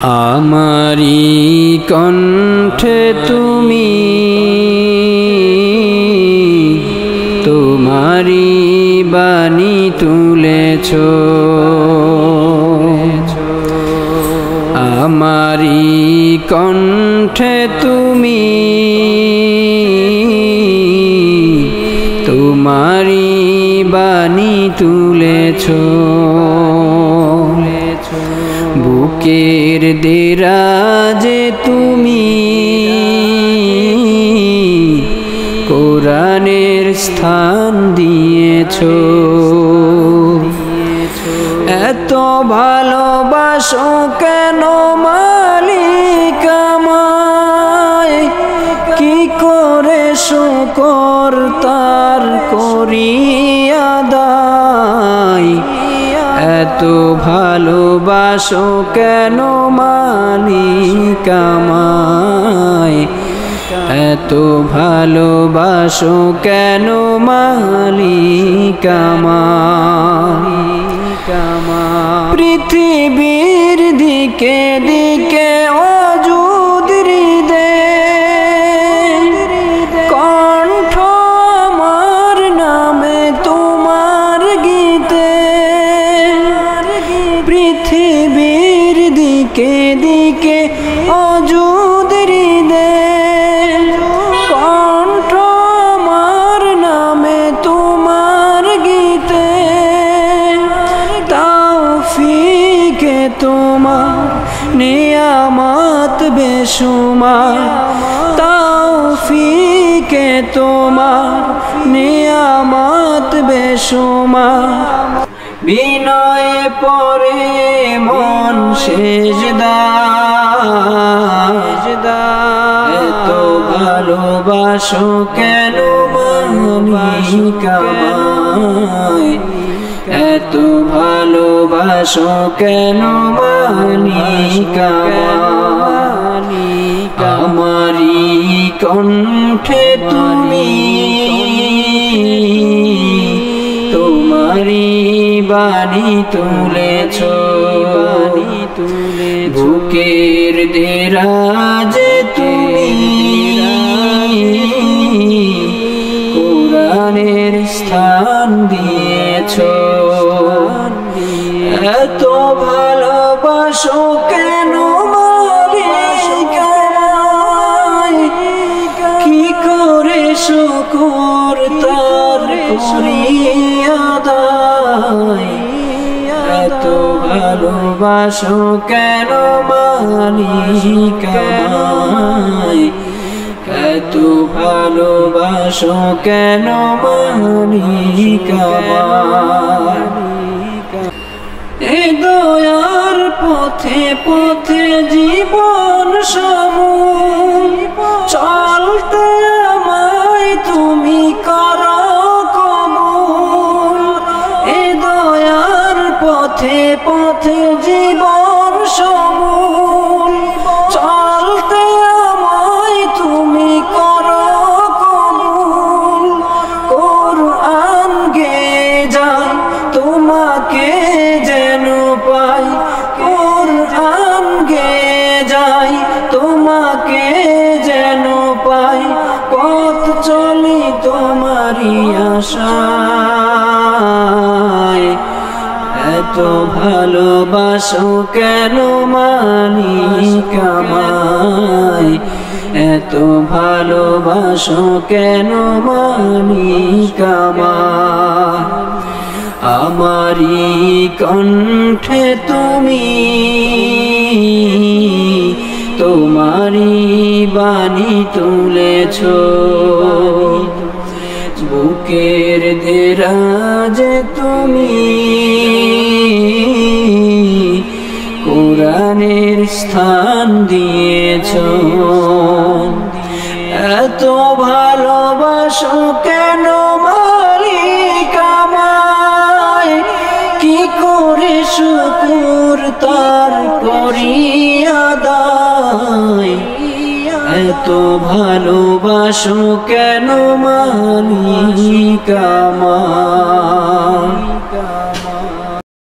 আমারি কণ্ঠে তুমি তোমারি বাণী তুলেছ, আমারি কণ্ঠে তুমি তোমারি বাণী তুলেছ। বুকের দেরাজে তুমি কোরআনের স্থান দিয়েছ। এত ভালোবাসো কেন মালিক আমায়, কি করে শুকর তার করি আদায়। এত ভালোবাসো কেন মালিক আমায়, এত ভালোবাসো কেন মালিক আমায়। পৃথিবীর দিকে দিকে অযুদ হৃদয়, কণ্ঠ আমার নামে তোমার গীতে। পৃথিবীর দিকে দিকে অযুদ হৃদয়, কণ্ঠ আমার নামে তোমার গীতে। তৌফিকে তোমার নিয়ামত বেশুমার, তৌফিকে তোমার নিয়ামত বেশুমার। বিনয়ে পড়ে মন সেজদায়, এত ভালোবাসো কেন মালিক আমায়, এত ভালোবাসো কেন মালিক আমায়। আমারি কণ্ঠে তুমি তোমারি বাণী তুলেছ। বুকের দেরাজে তুমি কোরআনের স্থান দিয়েছ। এত ভালোবাসো কেন মালিক আমায়, কি করে শুকর তার করি আদায়। এত ভালোবাসো কেন মালিক আমায়, এত ভালোবাসো কেন মালিক আমায়। এ দয়ার পথে পথে জীবন সমূহ চলতে আমায় তুমি করো কবুল। এ দয়ার পথে পথে জীবন সমূহ চলতে আমায় তুমি করো কবুল। কোরআন গেয়ে যায় তোমাকে যেন পাই, কোরআন গেয়ে যায় তোমাকে যেন পাই। পথ চলি তোমারি আশায়, এত ভালোবাসো কেন মালিক আমায়, এত ভালোবাসো কেন মালিক আমায়। আমারি কণ্ঠে তুমি তোমারি বাণী তুলেছ। বুকের দেরাজে তুমি কোরআনের স্থান দিয়েছ। এত ভালোবাসো কেন মালিক আমায়, কি করে শুকর তার করি আদায়। এত ভালোবাসো কেন মালিক আমায়।